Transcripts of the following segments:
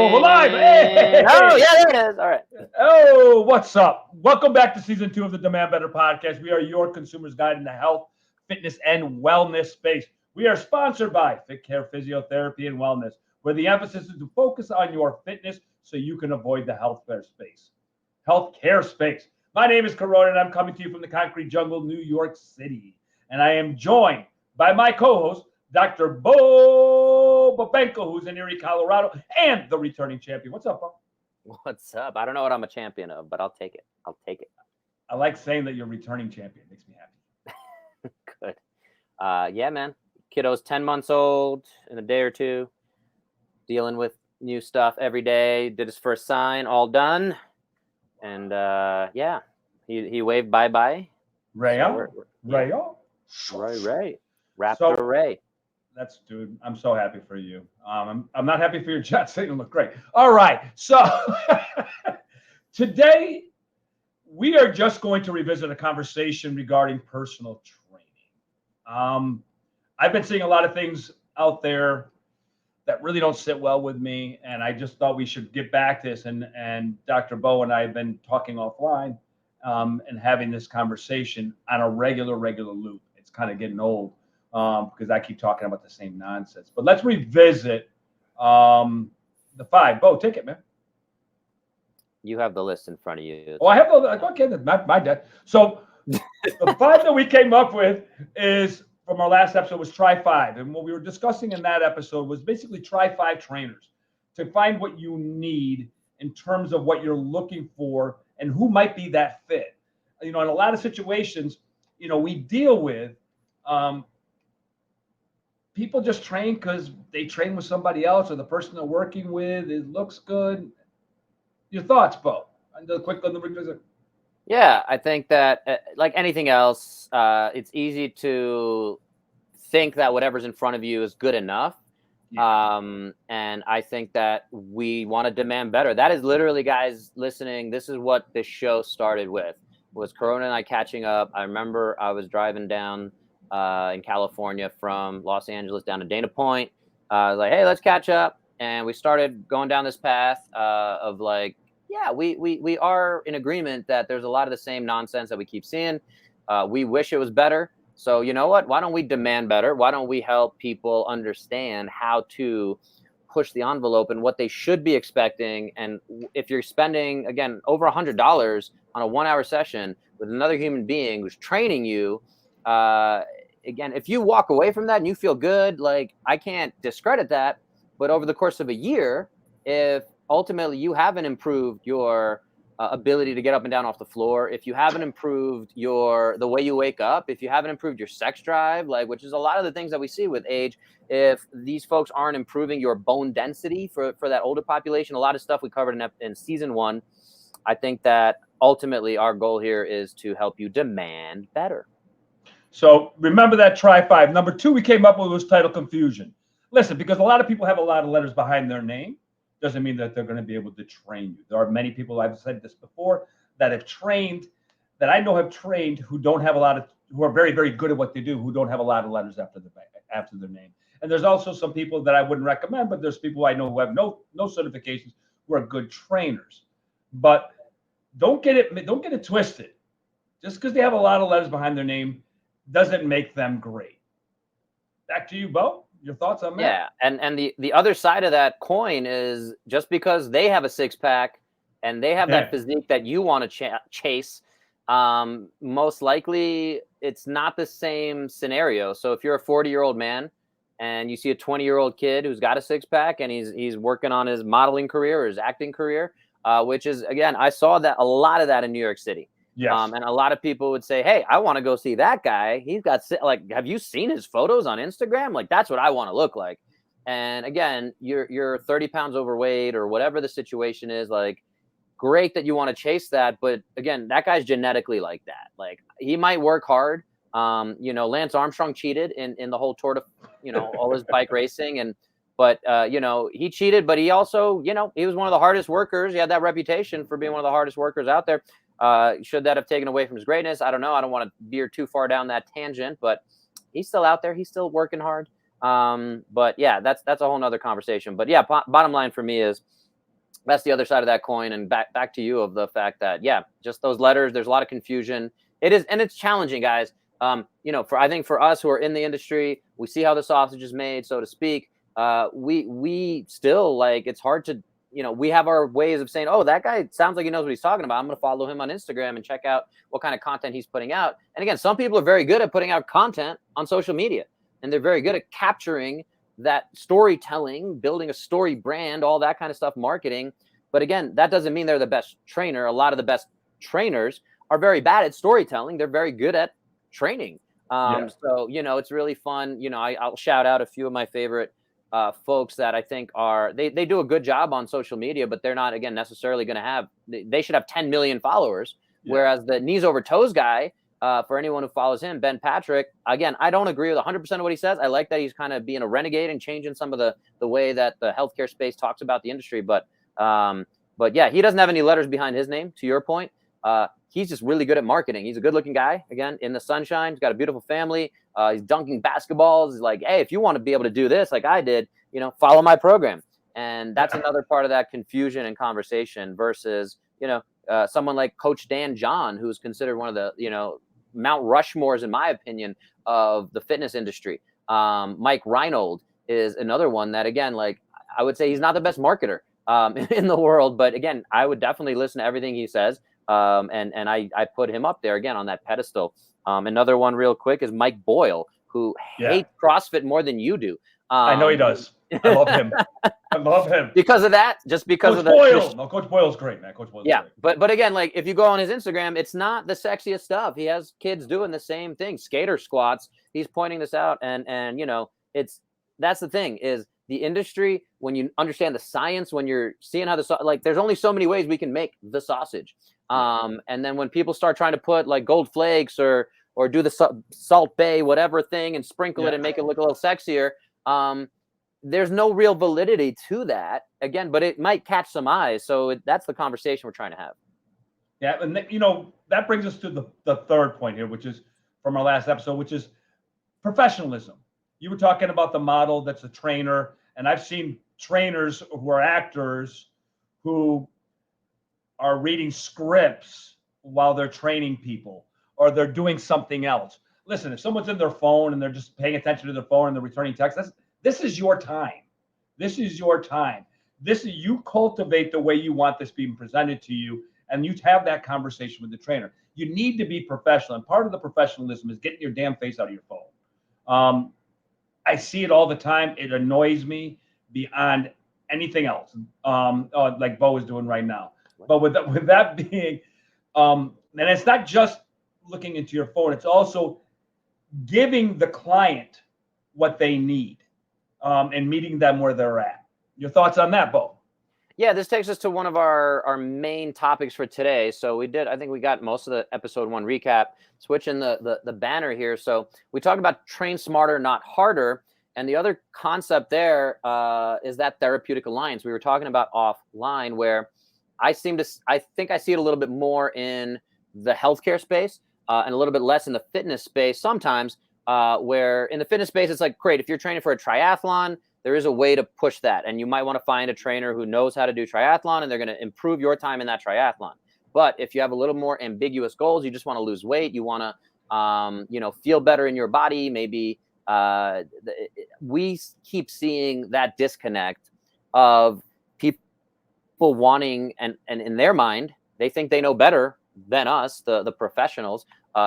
we're live. Hey! Oh, yeah, there it is. All right. Oh, what's up? Welcome back to season 2 of the Demand Better podcast. We are your consumer's guide in the health, fitness, and wellness space. We are sponsored by Fit Care Physiotherapy and Wellness, where the emphasis is to focus on your fitness so you can avoid the healthcare space. Healthcare space. My name is Corona, and I'm coming to you from the concrete jungle, New York City. And I am joined by my co-host, Dr. Bo Babenko, who's in Erie, Colorado, and the returning champion. What's up, Bo? What's up? I don't know what I'm a champion of, but I'll take it. I'll take it. I like saying that you're returning champion. Makes me happy. Good. Yeah, man. Kiddo's 10 months old in a day or two, dealing with new stuff every day. Did his first sign, all done. And yeah, he waved bye-bye. Rayo? Rayo? Ray. Raptor Ray. Dude, I'm so happy for you. I'm not happy for your Jets. They look great. All right. So today we are just going to revisit a conversation regarding personal training. I've been seeing a lot of things out there that really don't sit well with me, and I just thought we should get back to this. And Dr. Bo and I have been talking offline and having this conversation on a regular loop. It's kind of getting old. Because I keep talking about the same nonsense. But let's revisit the 5. Bo, take it, man. You have the list in front of you. Oh, I have okay, my dad. So the 5 that we came up with is from our last episode was try 5. And what we were discussing in that episode was basically try 5 trainers to find what you need in terms of what you're looking for and who might be that fit. You know, in a lot of situations, you know, we deal with people just train because they train with somebody else or the person they're working with. It looks good. Your thoughts, Bo? Yeah, I think that like anything else, it's easy to think that whatever's in front of you is good enough. Yeah. And I think that we want to demand better. That is literally, guys listening, this is what this show started with, was Corona and I catching up. I remember I was driving down in California from Los Angeles down to Dana Point. I was like, hey, let's catch up. And we started going down this path of like, yeah, we are in agreement that there's a lot of the same nonsense that we keep seeing. We wish it was better. So you know what? Why don't we demand better? Why don't we help people understand how to push the envelope and what they should be expecting? And if you're spending, again, over $100 on a 1-hour session with another human being who's training you, again, if you walk away from that and you feel good, like I can't discredit that, but over the course of a year, if ultimately you haven't improved your ability to get up and down off the floor, if you haven't improved the way you wake up, if you haven't improved your sex drive, like, which is a lot of the things that we see with age, if these folks aren't improving your bone density for that older population, a lot of stuff we covered in season 1, I think that ultimately our goal here is to help you demand better. So remember that try 5. Number 2 we came up with was title confusion. Listen, because a lot of people have a lot of letters behind their name, doesn't mean that they're going to be able to train you. There are many people, I've said this before, that have trained, that I know have trained who don't have who are very, very good at what they do, who don't have a lot of letters after their name. And there's also some people that I wouldn't recommend, but there's people I know who have no certifications who are good trainers. But don't get it twisted. Just because they have a lot of letters behind their name doesn't make them great. Back to you, Bo. Your thoughts on that? Yeah, and the other side of that coin is just because they have a 6-pack and they have that physique that you want to chase, most likely it's not the same scenario. So if you're a 40-year-old man and you see a 20-year-old kid who's got a 6-pack and he's working on his modeling career or his acting career, which is, again, I saw that a lot of that in New York City. Yes. And a lot of people would say, hey, I want to go see that guy. He's got, like, have you seen his photos on Instagram? Like, that's what I want to look like. And again, you're 30 pounds overweight or whatever the situation is, like, great that you want to chase that. But again, that guy's genetically like that. Like, he might work hard. You know, Lance Armstrong cheated in the whole Tour de, you know, all his bike racing. But you know, he cheated, but he also, you know, he was one of the hardest workers. He had that reputation for being one of the hardest workers out there. Should that have taken away from his greatness? I don't know. I don't want to veer too far down that tangent, but he's still out there. He's still working hard. But yeah, that's a whole nother conversation. But yeah, bottom line for me is that's the other side of that coin. And back to you of the fact that, yeah, just those letters, there's a lot of confusion. It is, and it's challenging, guys. I think for us who are in the industry, we see how the sausage is made, so to speak. We still, like, it's hard to, we have our ways of saying, oh, that guy sounds like he knows what he's talking about. I'm going to follow him on Instagram and check out what kind of content he's putting out. And again, some people are very good at putting out content on social media, and they're very good at capturing that storytelling, building a story brand, all that kind of stuff, marketing. But again, that doesn't mean they're the best trainer. A lot of the best trainers are very bad at storytelling. They're very good at training. So, it's really fun. I'll shout out a few of my favorite folks that I think they do a good job on social media, but they're not, again, necessarily going to have, they should have 10 million followers. Yeah. Whereas the knees over toes guy, for anyone who follows him, Ben Patrick, again, I don't agree with 100% of what he says. I like that he's kind of being a renegade and changing some of the way that the healthcare space talks about the industry. But yeah, he doesn't have any letters behind his name, to your point. He's just really good at marketing. He's a good looking guy, again, in the sunshine. He's got a beautiful family. He's dunking basketballs. He's like, hey, if you want to be able to do this like I did, follow my program. And that's another part of that confusion and conversation versus, someone like Coach Dan John, who's considered one of the, Mount Rushmores, in my opinion, of the fitness industry. Mike Reinold is another one that, again, like, I would say he's not the best marketer in the world, but again, I would definitely listen to everything he says. And I put him up there again on that pedestal. Another one real quick is Mike Boyle, who hates CrossFit more than you do. I know he does. I love him. I love him. Because of that, just because Coach of Boyle. No, Coach Boyle's great, man. Coach Boyle's great. But again, like, if you go on his Instagram, it's not the sexiest stuff. He has kids doing the same thing, skater squats. He's pointing this out, and that's the thing is the industry, when you understand the science, when you're seeing how there's only so many ways we can make the sausage. And then when people start trying to put like gold flakes or do the Salt Bay whatever thing and sprinkle it and make it look a little sexier, there's no real validity to that, again, but it might catch some eyes. So that's the conversation we're trying to have. Yeah, and that brings us to the third point here, which is from our last episode, which is professionalism. You were talking about the model that's a trainer, and I've seen trainers who are actors who are reading scripts while they're training people, or they're doing something else. Listen, if someone's in their phone and they're just paying attention to their phone and they're returning text, this is your time. This is your time. You cultivate the way you want this being presented to you, and you have that conversation with the trainer. You need to be professional, and part of the professionalism is getting your damn face out of your phone. I see it all the time. It annoys me beyond anything else, like Bo is doing right now. But with that being, and it's not just looking into your phone, it's also giving the client what they need, and meeting them where they're at. Your thoughts on that, Bo? Yeah, this takes us to one of our main topics for today. So I think we got most of the episode 1 recap. Switching the banner here. So we talked about train smarter, not harder. And the other concept there is that therapeutic alliance we were talking about offline, where I think I see it a little bit more in the healthcare space and a little bit less in the fitness space sometimes, where in the fitness space, it's like, great, if you're training for a triathlon, there is a way to push that. And you might want to find a trainer who knows how to do triathlon, and they're going to improve your time in that triathlon. But if you have a little more ambiguous goals, you just want to lose weight, you want to, feel better in your body, maybe we keep seeing that disconnect of people wanting, and in their mind, they think they know better than us, the professionals.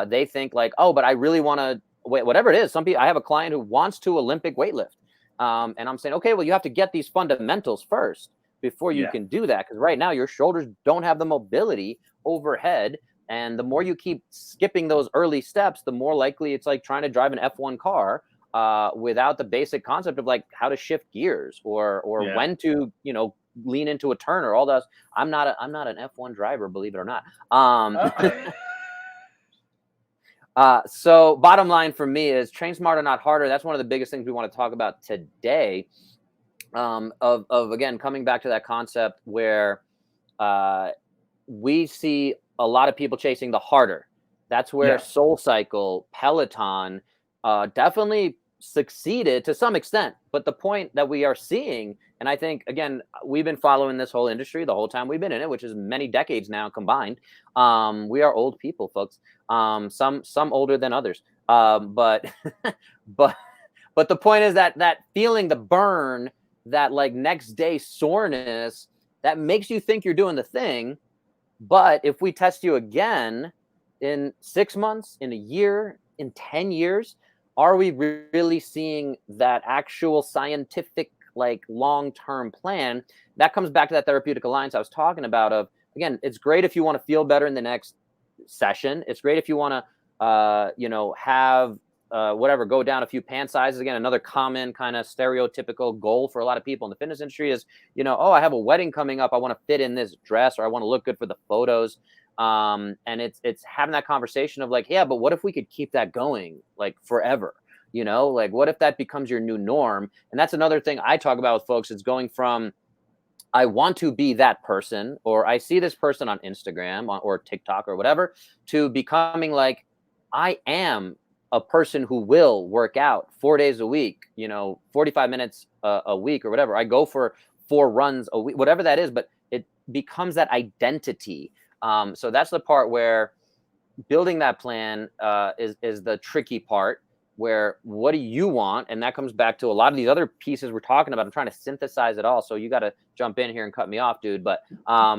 They think like, oh, but I really want to, whatever it is. I have a client who wants to Olympic weightlift. And I'm saying, okay, well, you have to get these fundamentals first before you can do that. Because right now your shoulders don't have the mobility overhead. And the more you keep skipping those early steps, the more likely it's like trying to drive an F1 car without the basic concept of like how to shift gears or when to, lean into a turn or all those. I'm not an F1 driver, believe it or not. So bottom line for me is train smarter, not harder. That's one of the biggest things we want to talk about today. Of again, coming back to that concept where we see a lot of people chasing the harder. That's where SoulCycle, Peloton definitely succeeded to some extent. But the point that we are seeing And I think, again, we've been following this whole industry the whole time we've been in it, which is many decades now combined. We are old people, folks. Some older than others. But but but the point is that feeling the burn, that like next day soreness, that makes you think you're doing the thing. But if we test you again in 6 months, in a year, in 10 years, are we really seeing that actual scientific, like long-term plan? That comes back to that therapeutic alliance I was talking about. Of, again, it's great if you want to feel better in the next session. It's great if you want to, have whatever, go down a few pant sizes. Again, another common kind of stereotypical goal for a lot of people in the fitness industry is, oh, I have a wedding coming up. I want to fit in this dress, or I want to look good for the photos. And it's having that conversation of like, yeah, but what if we could keep that going like forever? Like what if that becomes your new norm? And that's another thing I talk about with folks. It's going from, I want to be that person, or I see this person on Instagram or TikTok or whatever, to becoming like, I am a person who will work out 4 days a week, 45 minutes a week or whatever. I go for 4 runs a week, whatever that is, but it becomes that identity. So that's the part where building that plan is the tricky part, where what do you want? And that comes back to a lot of these other pieces we're talking about. I'm trying to synthesize it all. So you got to jump in here and cut me off, dude. But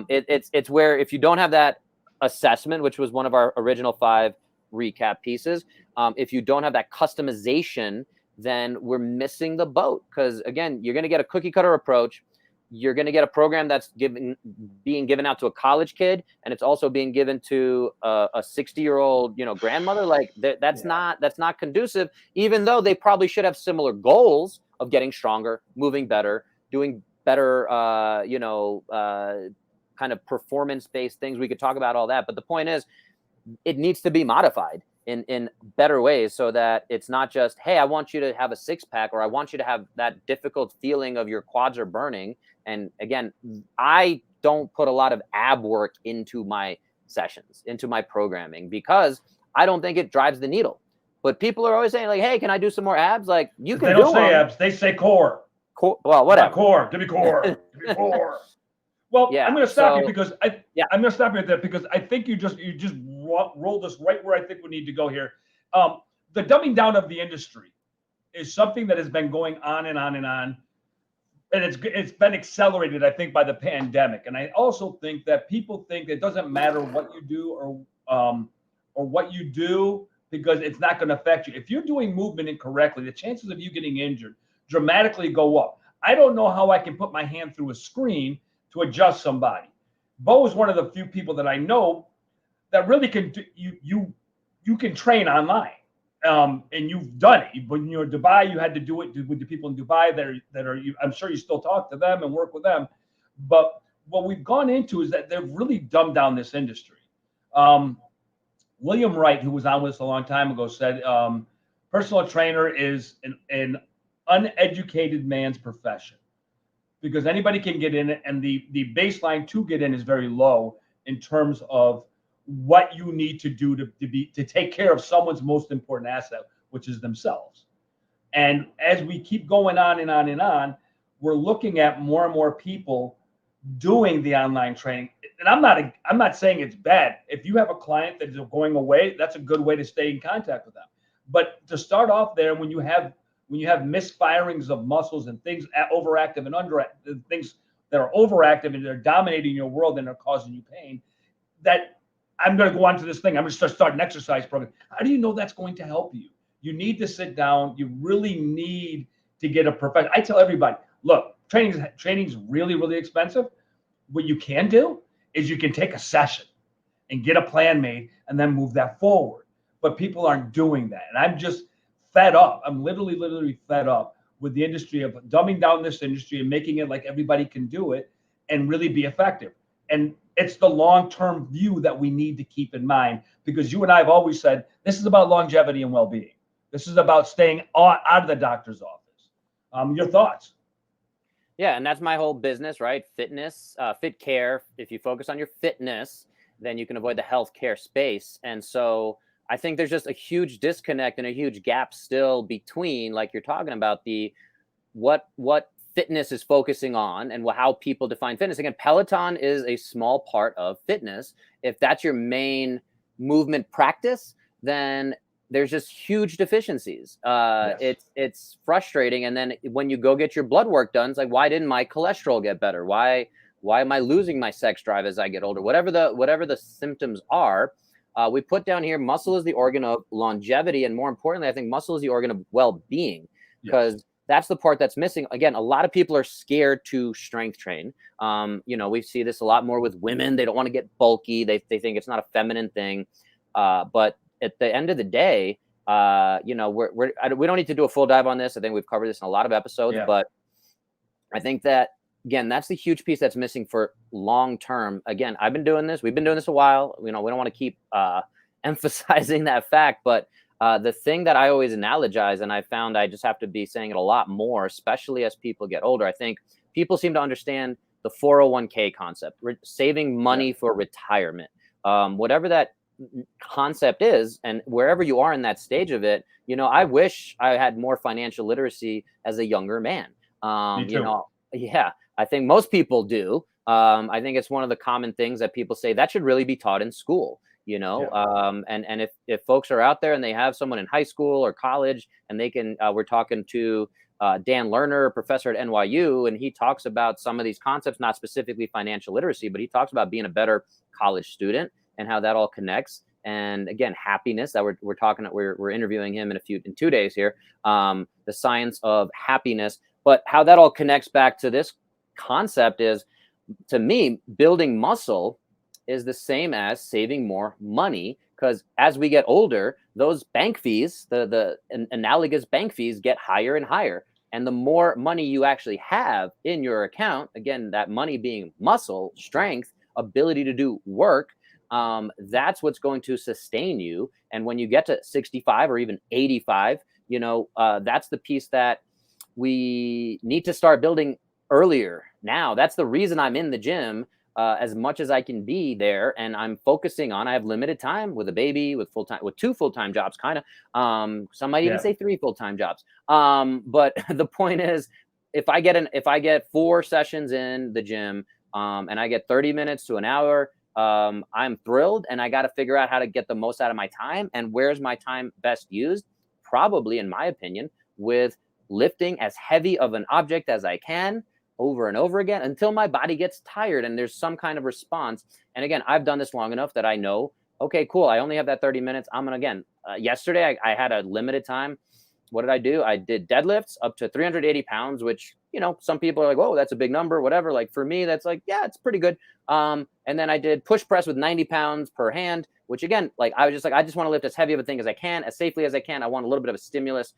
it's where if you don't have that assessment, which was one of our original 5 recap pieces, if you don't have that customization, then we're missing the boat. Because again, you're going to get a cookie cutter approach. You're going to get a program that's being given out to a college kid, and it's also being given to a 60-year-old, grandmother. Like that's not conducive. Even though they probably should have similar goals of getting stronger, moving better, doing better, kind of performance-based things. We could talk about all that, but the point is, it needs to be modified in better ways, so that it's not just, hey, I want you to have a 6-pack, or I want you to have that difficult feeling of your quads are burning. And again, I don't put a lot of ab work into my sessions, into my programming, because I don't think it drives the needle. But people are always saying like, hey, can I do some more abs? Like, you can They don't say abs, they say core. Well, whatever. Core, give me core. Give me core. Well, yeah, I'm going to stop you because I'm going to stop you at that, because I think you just rolled us right where I think we need to go here. The dumbing down of the industry is something that has been going on and on and on, and it's been accelerated, I think, by the pandemic. And I also think that people think it doesn't matter what you do or what you do, because it's not going to affect you. If you're doing movement incorrectly, the chances of you getting injured dramatically go up. I don't know how I can put my hand through a screen to adjust somebody. Bo is one of the few people that I know that really can do, you can train online, and you've done it. When you're in Dubai, you had to do it with the people in Dubai that are. I'm sure you still talk to them and work with them. But what we've gone into is that they've really dumbed down this industry. William Wright, who was on with us a long time ago, said personal trainer is an uneducated man's profession, because anybody can get in it, and the baseline to get in is very low in terms of what you need to do to take care of someone's most important asset, which is themselves. And as we keep going on and on and on, we're looking at more and more people doing the online training. And I'm not saying it's bad. If you have a client that is going away, that's a good way to stay in contact with them. But to start off there, when you have misfirings of muscles and things overactive and underactive, things that are overactive and they're dominating your world and they're causing you pain, that I'm going to go on to this thing. I'm going to start an exercise program. How do you know that's going to help you? You need to sit down. You really need to get a professional. I tell everybody, look, training's really, really expensive. What you can do is you can take a session and get a plan made and then move that forward. But people aren't doing that. And I'm just fed up. I'm literally fed up with the industry of dumbing down this industry and making it like everybody can do it and really be effective. And it's the long-term view that we need to keep in mind, because you and I have always said, this is about longevity and well-being. This is about staying out of the doctor's office. Your thoughts? Yeah, and that's my whole business, right? Fitness, fit care. If you focus on your fitness, then you can avoid the healthcare space. And so I think there's just a huge disconnect and a huge gap still between, like you're talking about, the what fitness is focusing on and how people define fitness. Again, Peloton is a small part of fitness. If that's your main movement practice, then there's just huge deficiencies. It's frustrating. And then when you go get your blood work done, it's like, why didn't my cholesterol get better? Why am I losing my sex drive as I get older? Whatever the symptoms are, we put down here, muscle is the organ of longevity. And more importantly, I think muscle is the organ of well-being, because that's the part that's missing. Again, a lot of people are scared to strength train. We see this a lot more with women. They don't want to get bulky. They think it's not a feminine thing. But at the end of the day, we don't need to do a full dive on this. I think we've covered this in a lot of episodes, but I think that, again, that's the huge piece that's missing for long term. Again, we've been doing this a while. We don't want to keep emphasizing that fact, but the thing that I always analogize, and I found I just have to be saying it a lot more, especially as people get older. I think people seem to understand the 401k concept, saving money for retirement, whatever that concept is, and wherever you are in that stage of it. I wish I had more financial literacy as a younger man. Me too. I think most people do. I think it's one of the common things that people say that should really be taught in school. And if folks are out there and they have someone in high school or college, and they can, we're talking to Dan Lerner, a professor at NYU, and he talks about some of these concepts, not specifically financial literacy, but he talks about being a better college student and how that all connects. And again, happiness that we're interviewing him in 2 days here, the science of happiness, but how that all connects back to this concept is, to me, building muscle is the same as saving more money, because as we get older, those bank fees, the analogous bank fees, get higher and higher. And the more money you actually have in your account, again, that money being muscle, strength, ability to do work, that's what's going to sustain you. And when you get to 65 or even 85, that's the piece that we need to start building earlier. Now, that's the reason I'm in the gym as much as I can be there, and I'm focusing on. I have limited time with a baby, with 2 full-time jobs, kind of. Some might even say 3 full-time jobs. But the point is, if I get 4 sessions in the gym, and I get 30 minutes to an hour, I'm thrilled. And I got to figure out how to get the most out of my time. And where's my time best used? Probably, in my opinion, with lifting as heavy of an object as I can over and over again until my body gets tired and there's some kind of response. And again, I've done this long enough that I know, okay, cool, I only have that 30 minutes. I'm gonna, again, yesterday I had a limited time. What did I do? I did deadlifts up to 380 pounds, which, some people are like, whoa, that's a big number, whatever. Like, for me, that's like, yeah, it's pretty good. And then I did push press with 90 pounds per hand, which, again, like, I was just like, I just want to lift as heavy of a thing as I can, as safely as I can. I want a little bit of a stimulus.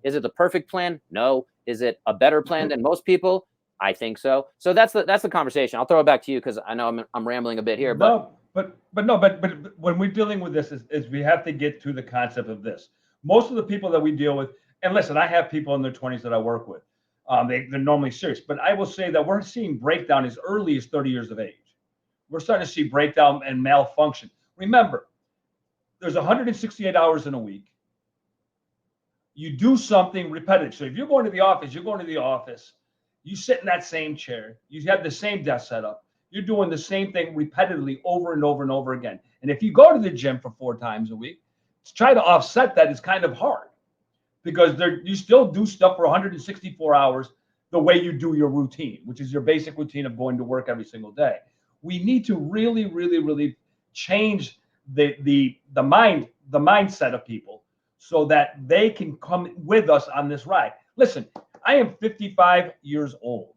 Is it the perfect plan? No. Is it a better plan than most people? I think so. So that's the conversation. I'll throw it back to you, because I know I'm rambling a bit here. But when we're dealing with this, is we have to get to the concept of this. Most of the people that we deal with, and listen, I have people in their 20s that I work with. They're normally serious, but I will say that we're seeing breakdown as early as 30 years of age. We're starting to see breakdown and malfunction. Remember, there's 168 hours in a week. You do something repetitive. So if you're going to the office, you sit in that same chair, you have the same desk setup, you're doing the same thing repetitively over and over and over again. And if you go to the gym for 4 times a week, to try to offset that is kind of hard, because you still do stuff for 164 hours the way you do your routine, which is your basic routine of going to work every single day. We need to really, really, really change the mindset of people so that they can come with us on this ride. Listen, I am 55 years old.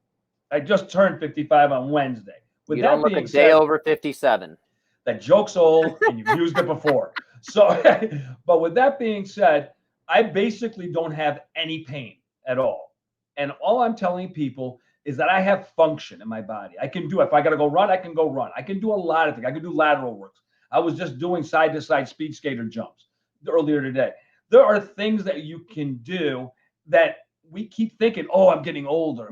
I just turned 55 on Wednesday. You don't look a day over 57. That joke's old, and you've used it before. So, but with that being said, I basically don't have any pain at all. And all I'm telling people is that I have function in my body. I can do it. If I got to go run, I can go run. I can do a lot of things. I can do lateral works. I was just doing side-to-side speed skater jumps earlier today. There are things that you can do that we keep thinking, oh, I'm getting older.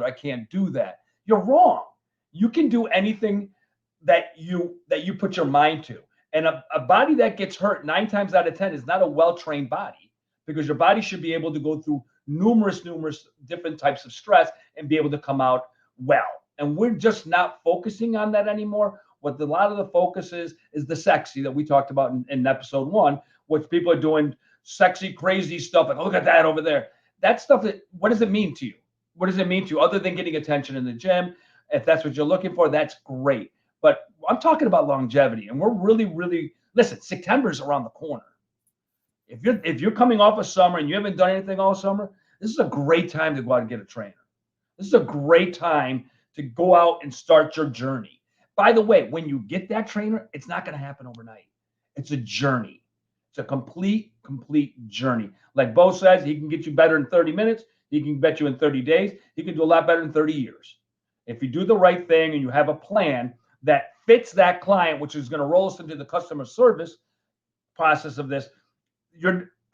I can't do that. You're wrong. You can do anything that you put your mind to. And a body that gets hurt 9 times out of 10 is not a well-trained body, because your body should be able to go through numerous different types of stress and be able to come out well. And we're just not focusing on that anymore. What a lot of the focus is the sexy that we talked about in episode 1, which people are doing sexy, crazy stuff. Like, look at that over there. That stuff, what does it mean to you? What does it mean to you other than getting attention in the gym? If that's what you're looking for, that's great. But I'm talking about longevity, and we're really, listen, September's around the corner. If you're coming off of summer and you haven't done anything all summer, this is a great time to go out and get a trainer. This is a great time to go out and start your journey. By the way, when you get that trainer, it's not going to happen overnight. It's a journey. It's a complete journey. Like Bo says, he can get you better in 30 minutes. He can bet you in 30 days. He can do a lot better in 30 years. If you do the right thing and you have a plan that fits that client, which is going to roll us into the customer service process of this,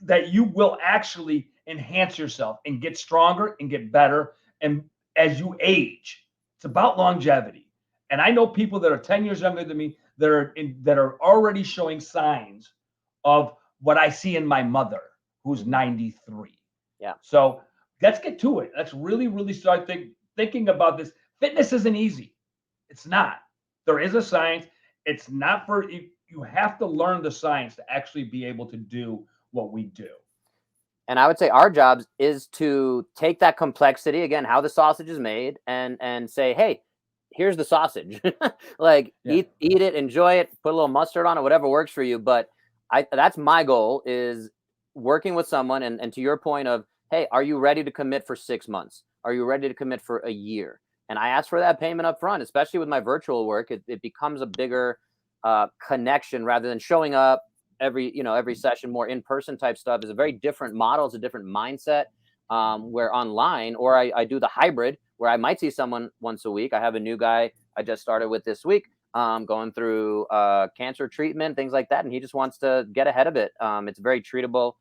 that you will actually enhance yourself and get stronger and get better. And as you age, it's about longevity. And I know people that are 10 years younger than me that are already showing signs of what I see in my mother, who's 93. Yeah. So let's get to it. Let's really start thinking about this. Fitness isn't easy. It's not. There is a science. It's not for you. You have to learn the science to actually be able to do what we do. And I would say our jobs is to take that complexity, again, how the sausage is made, and say, hey, here's the sausage. Like, eat it, enjoy it, put a little mustard on it, whatever works for you. But that's my goal, is working with someone. And to your point of, hey, are you ready to commit for 6 months? Are you ready to commit for a year? And I ask for that payment up front, especially with my virtual work. It becomes a bigger connection rather than showing up every session. More in-person type stuff is a very different model. It's a different mindset, where online, or I do the hybrid where I might see someone once a week. I have a new guy I just started with this week, going through cancer treatment, things like that. And he just wants to get ahead of it. It's a very treatable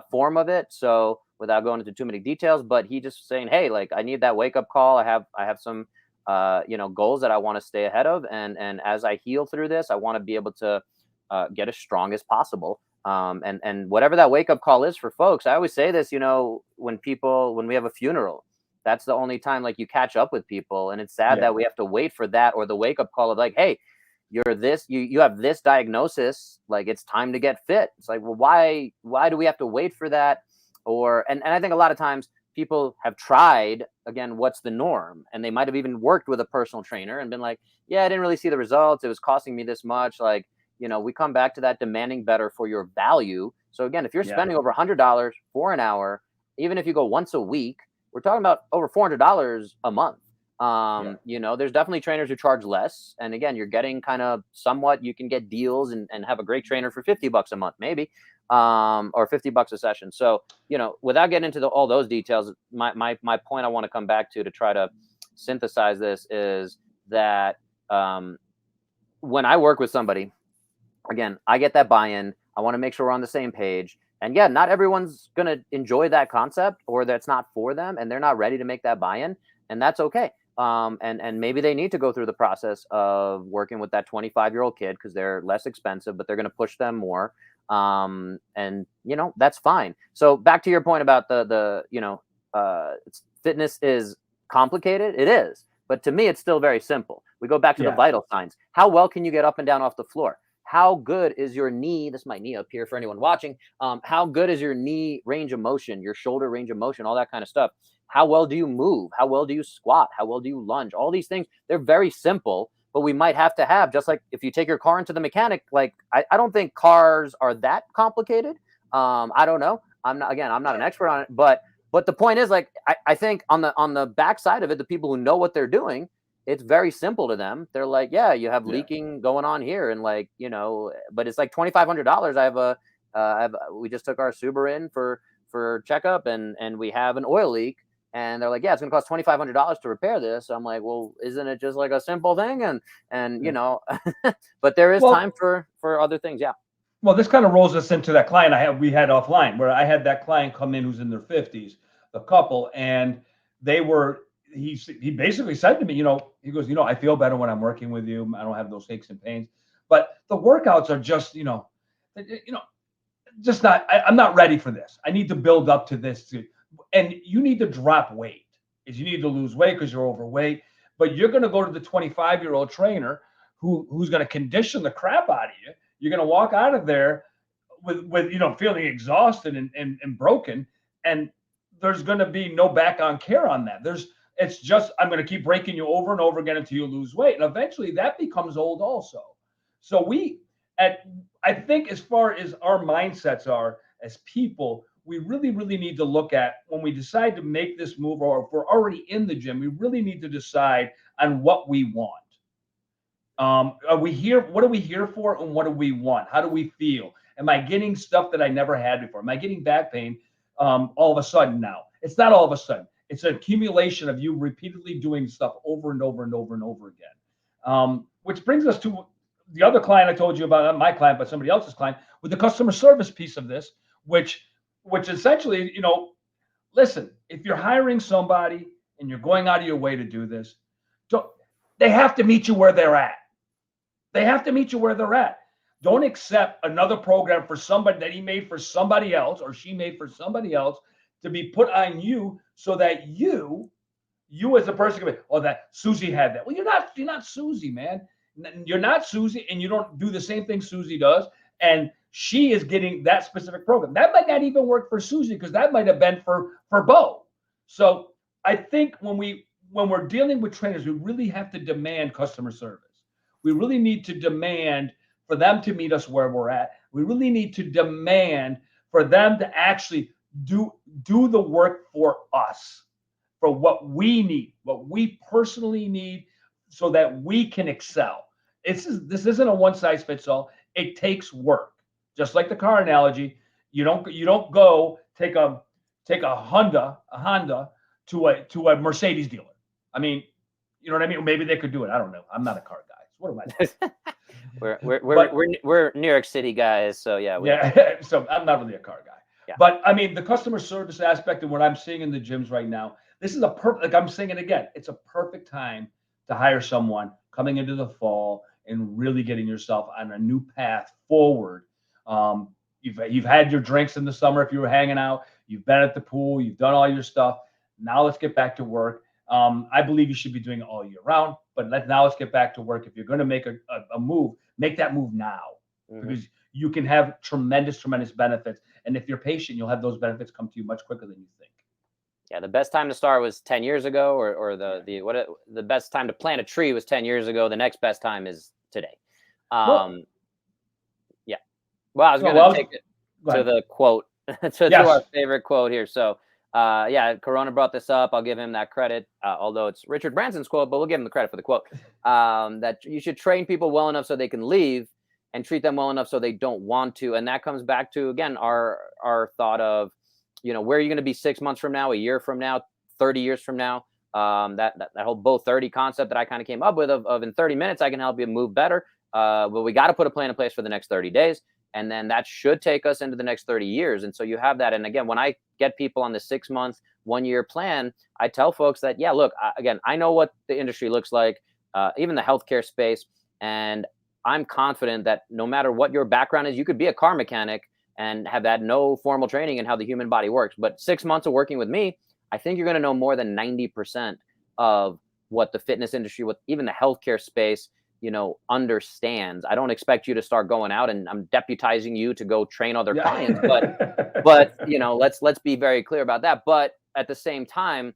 form of it. So without going into too many details, but he just saying, hey, like, I need that wake up call. I have some, goals that I want to stay ahead of. And as I heal through this, I want to be able to get as strong as possible. And whatever that wake up call is for folks, I always say this, when we have a funeral, that's the only time, like, you catch up with people. And it's sad that we have to wait for that, or the wake up call of, like, hey, you have this diagnosis, like, it's time to get fit. It's like, well, why do we have to wait for that? And I think a lot of times people have tried, again, what's the norm? And they might have even worked with a personal trainer and been like, yeah, I didn't really see the results. It was costing me this much. Like, we come back to that demanding better for your value. So again, if you're spending over $100 for an hour, even if you go once a week, we're talking about over $400 a month. There's definitely trainers who charge less. And again, you're getting kind of somewhat, you can get deals and have a great trainer for $50 a month, maybe, or $50 a session. So, without getting into all those details, my point I want to come back to try to synthesize this is that when I work with somebody, again, I get that buy-in. I want to make sure we're on the same page. And yeah, not everyone's going to enjoy that concept, or that's not for them, and they're not ready to make that buy-in, and that's okay. And maybe they need to go through the process of working with that 25-year-old kid because they're less expensive, but they're going to push them more. And that's fine. So back to your point about fitness is complicated. It is, but to me, it's still very simple. We go back to the vital signs. How well can you get up and down off the floor? How good is your knee? This is my knee up here for anyone watching. How good is your knee range of motion, your shoulder range of motion, all that kind of stuff? How well do you move? How well do you squat? How well do you lunge? All these things, they're very simple, but we might have to have, just like if you take your car into the mechanic, like I don't think cars are that complicated. I don't know. I'm not an expert on it, but the point is, like, I think on the backside of it, the people who know what they're doing, it's very simple to them. They're like, yeah, you have leaking going on here. And like, but it's like $2,500. We just took our Subaru in for checkup and we have an oil leak. And they're like, yeah, it's going to cost $2,500 to repair this. So I'm like, well, isn't it just like a simple thing? And but there is time for other things. Yeah. Well, this kind of rolls us into that client we had offline, where I had that client come in who's in their 50s, a couple, and he basically said to me, he goes, I feel better when I'm working with you. I don't have those aches and pains, but the workouts are just, just not, I'm not ready for this. I need to build up to this, and you need to drop weight. Is you need to lose weight because you're overweight, but you're going to go to the 25-year-old trainer who's going to condition the crap out of you. You're going to walk out of there with feeling exhausted and broken, and there's going to be no back on care on that. It's just, I'm going to keep breaking you over and over again until you lose weight, and eventually that becomes old also. So I think as far as our mindsets are as people, we really, really need to look at when we decide to make this move, or if we're already in the gym, we really need to decide on what we want. Are we here? What are we here for? And what do we want? How do we feel? Am I getting stuff that I never had before? Am I getting back pain all of a sudden now? It's not all of a sudden. It's an accumulation of you repeatedly doing stuff over and over and over and over again. Which brings us to the other client I told you about, not my client, but somebody else's client, with the customer service piece of this, which essentially, listen, if you're hiring somebody and you're going out of your way to do this, they have to meet you where they're at. They have to meet you where they're at. Don't accept another program for somebody that he made for somebody else or she made for somebody else to be put on you, so that you as a person can be, oh, that Susie had that. Well, you're not Susie, man. You're not Susie, and you don't do the same thing Susie does. And she is getting that specific program. That might not even work for Susie, because that might have been for Bo. So I think when we're dealing with trainers, we really have to demand customer service. We really need to demand for them to meet us where we're at. We really need to demand for them to actually do the work for us, for what we need, what we personally need, so that we can excel. This isn't a one size fits all. It takes work. Just like the car analogy, you don't go take a Honda to a Mercedes dealer. I mean, you know what I mean? Maybe they could do it. I don't know. I'm not a car guy. So what am I doing? we're New York City guys, so yeah. Yeah. So I'm not really a car guy. Yeah. But I mean, the customer service aspect and what I'm seeing in the gyms right now, this is like I'm saying it again, it's a perfect time to hire someone coming into the fall and really getting yourself on a new path forward. You've had your drinks in the summer if you were hanging out, you've been at the pool, you've done all your stuff. Now let's get back to work. I believe you should be doing it all year round, but let's get back to work. If you're going to make a move, make that move now, because you can have tremendous benefits. And if you're patient, you'll have those benefits come to you much quicker than you think. Yeah, the best time to start was 10 years ago, or the best time to plant a tree was 10 years ago. The next best time is today. Yeah. Well, I was going to take it to the quote, to our favorite quote here. So, Corona brought this up. I'll give him that credit, although it's Richard Branson's quote, but we'll give him the credit for the quote. That you should train people well enough so they can leave, and treat them well enough so they don't want to. And that comes back to, again, our thought of, where are you going to be 6 months from now, a year from now, 30 years from now? That whole Bo 30 concept that I kind of came up with of in 30 minutes, I can help you move better. But we got to put a plan in place for the next 30 days. And then that should take us into the next 30 years. And so you have that. And again, when I get people on the 6 month, 1 year plan, I tell folks that, yeah, look, again, I know what the industry looks like, even the healthcare space. And I'm confident that no matter what your background is, you could be a car mechanic and have had no formal training in how the human body works. But 6 months of working with me, I think you're going to know more than 90% of what the fitness industry, what even the healthcare space, understands. I don't expect you to start going out and I'm deputizing you to go train other clients, but let's be very clear about that. But at the same time,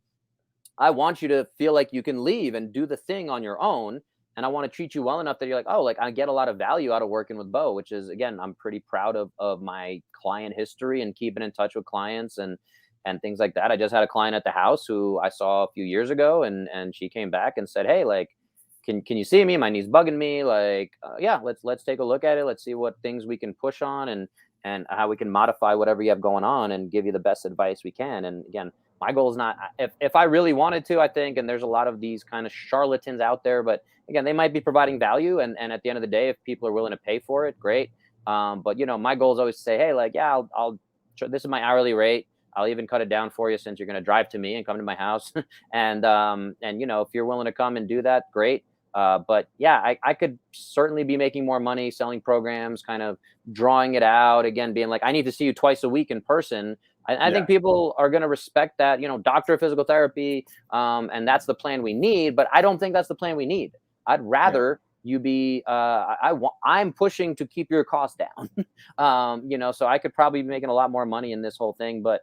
I want you to feel like you can leave and do the thing on your own. And I want to treat you well enough that you're like, oh, like I get a lot of value out of working with Bo, which is, again, I'm pretty proud of my client history and keeping in touch with clients and things like that. I just had a client at the house who I saw a few years ago, and she came back and said, hey, like, can you see me? My knee's bugging me. Like, yeah, let's take a look at it. Let's see what things we can push on and how we can modify whatever you have going on and give you the best advice we can. And again, my goal is not, if I really wanted to, I think, and there's a lot of these kind of charlatans out there, but again, they might be providing value. And at the end of the day, if people are willing to pay for it, great. But my goal is always to say, hey, like, yeah, I'll this is my hourly rate. I'll even cut it down for you since you're going to drive to me and come to my house. and if you're willing to come and do that, great. But yeah, I could certainly be making more money selling programs, kind of drawing it out again, being like, I need to see you twice a week in person I think people are going to respect that, doctor of physical therapy, and that's the plan we need. But I don't think that's the plan we need. I'd rather you be. I'm pushing to keep your costs down. So I could probably be making a lot more money in this whole thing. But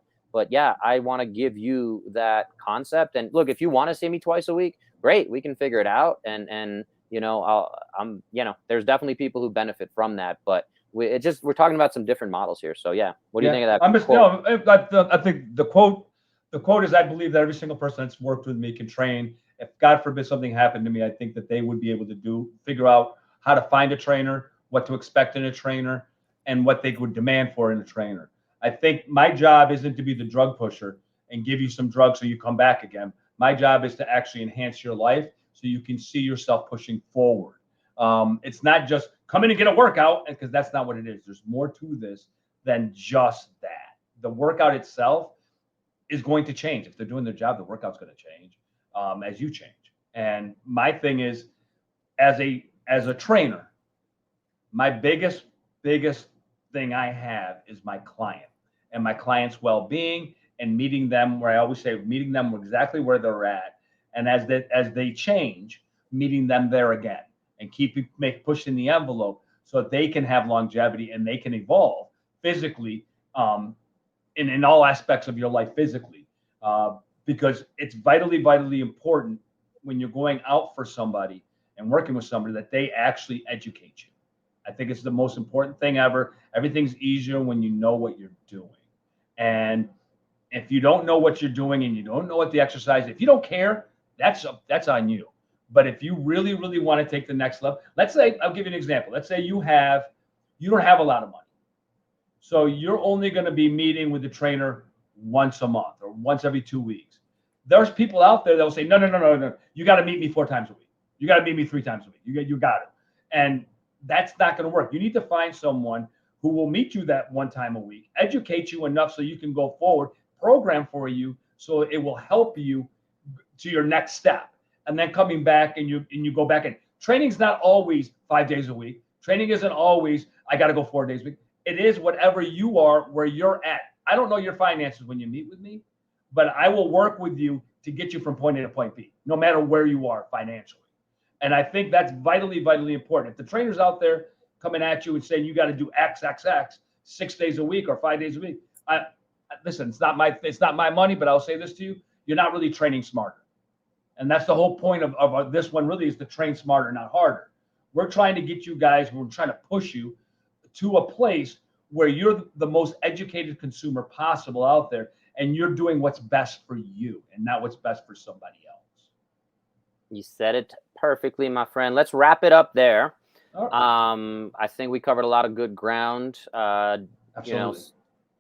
yeah, I want to give you that concept. And look, if you want to see me twice a week, great, we can figure it out. And there's definitely people who benefit from that, but we're talking about some different models here. So yeah, what do you think of that? I think the quote is, I believe that every single person that's worked with me can train. If God forbid something happened to me, I think that they would be able to figure out how to find a trainer, what to expect in a trainer, and what they would demand for in a trainer. I think my job isn't to be the drug pusher and give you some drugs so you come back again. My job is to actually enhance your life so you can see yourself pushing forward. It's not just come in and get a workout, because that's not what it is. There's more to this than just that. The workout itself is going to change. If they're doing their job, the workout's going to change as you change. And my thing is, as a trainer, my biggest thing I have is my client and my client's well-being, and meeting them where I always say, meeting them exactly where they're at. And as they change, meeting them there again, and pushing the envelope so that they can have longevity and they can evolve physically, in all aspects of your life physically, because it's vitally important when you're going out for somebody and working with somebody that they actually educate you. I think it's the most important thing ever. Everything's easier when you know what you're doing. And if you don't know what you're doing and you don't know what the exercise, if you don't care, that's on you. But if you really, really want to take the next level, let's say, I'll give you an example. Let's say you don't have a lot of money. So you're only going to be meeting with the trainer once a month or once every 2 weeks. There's people out there that will say, no. You got to meet me 4 times a week. You got to meet me 3 times a week. You got it. And that's not going to work. You need to find someone who will meet you that 1 time a week, educate you enough so you can go forward, program for you so it will help you to your next step. And then coming back and you go back in. Training's not always 5 days a week. Training isn't always, I got to go 4 days a week. It is whatever you are, where you're at. I don't know your finances when you meet with me, but I will work with you to get you from point A to point B, no matter where you are financially. And I think that's vitally important. If the trainer's out there coming at you and saying you got to do XXX 6 days a week or 5 days a week, listen, it's not my money, but I'll say this to you: you're not really training smarter. And that's the whole point of this one, really, is to train smarter, not harder. We're trying to get you guys, we're trying to push you to a place where you're the most educated consumer possible out there, and you're doing what's best for you and not what's best for somebody else. You said it perfectly, my friend. Let's wrap it up there. Right. I think we covered a lot of good ground. Absolutely.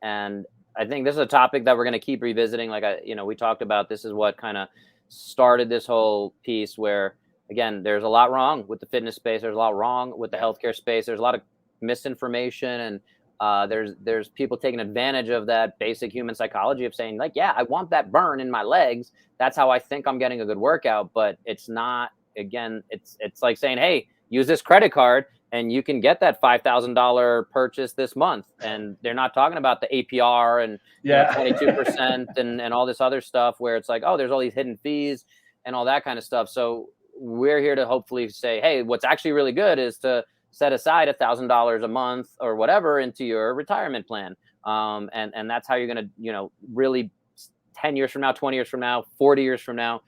And I think this is a topic that we're going to keep revisiting. We talked about, this is what kind of started this whole piece, where, again, there's a lot wrong with the fitness space. There's a lot wrong with the healthcare space. There's a lot of misinformation, and there's people taking advantage of that basic human psychology of saying, like, yeah, I want that burn in my legs. That's how I think I'm getting a good workout. But it's not. Again, it's like saying, hey, use this credit card and you can get that $5,000 purchase this month. And they're not talking about the APR and 22% and all this other stuff, where it's like, oh, there's all these hidden fees and all that kind of stuff. So we're here to hopefully say, hey, what's actually really good is to set aside $1,000 a month or whatever into your retirement plan. And that's how you're going to, really 10 years from now, 20 years from now, 40 years from now,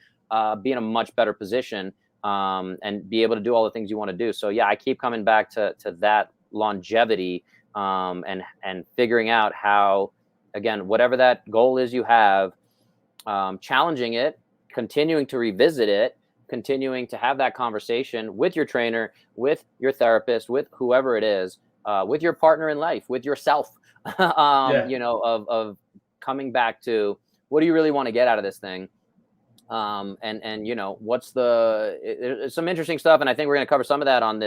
be in a much better position. And be able to do all the things you want to do. So yeah, I keep coming back to that longevity, and figuring out how, again, whatever that goal is you have, challenging it, continuing to revisit it, continuing to have that conversation with your trainer, with your therapist, with whoever it is, with your partner in life, with yourself, of coming back to, what do you really want to get out of this thing? And what's there's some interesting stuff, and I think we're going to cover some of that on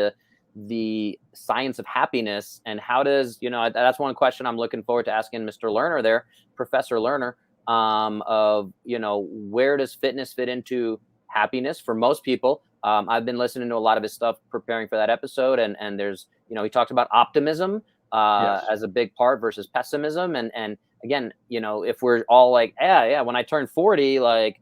the science of happiness, and how does, that's one question I'm looking forward to asking Mr. Lerner there, Professor Lerner, of, where does fitness fit into happiness for most people? I've been listening to a lot of his stuff preparing for that episode, and there's, he talked about optimism as a big part versus pessimism, and again, if we're all like, yeah, when I turn 40, like,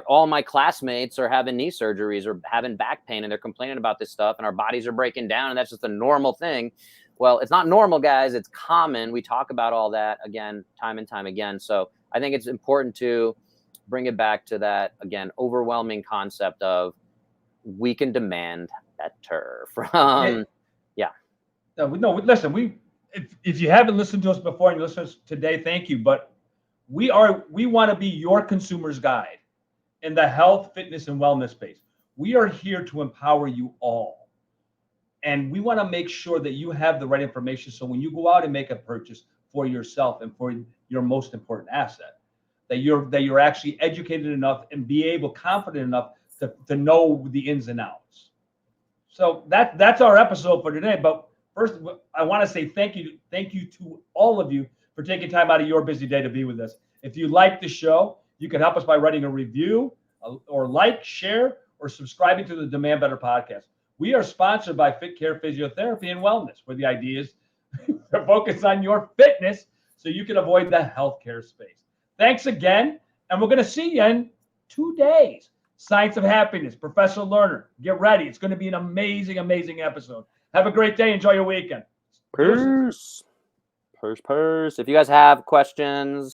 all my classmates are having knee surgeries or having back pain and they're complaining about this stuff and our bodies are breaking down and that's just a normal thing. Well, it's not normal, guys. It's common. We talk about all that again, time and time again. So I think it's important to bring it back to that, again, overwhelming concept of we can demand better from, yeah. No, listen, if you haven't listened to us before and you listen to us today, thank you. But we want to be your consumer's guide in the health, fitness, and wellness space. We are here to empower you all. And we want to make sure that you have the right information. So when you go out and make a purchase for yourself and for your most important asset, that you're actually educated enough and be able, confident enough to know the ins and outs. So that's our episode for today. But first, I want to say thank you to all of you for taking time out of your busy day to be with us. If you like the show, you can help us by writing a review or like, share, or subscribing to the Demand Better podcast. We are sponsored by Fit Care Physiotherapy and Wellness, where the idea is to focus on your fitness so you can avoid the healthcare space. Thanks again, and we're going to see you in 2 days. Science of Happiness, Professor Lerner. Get ready. It's going to be an amazing, amazing episode. Have a great day. Enjoy your weekend. Peace. Purse. If you guys have questions,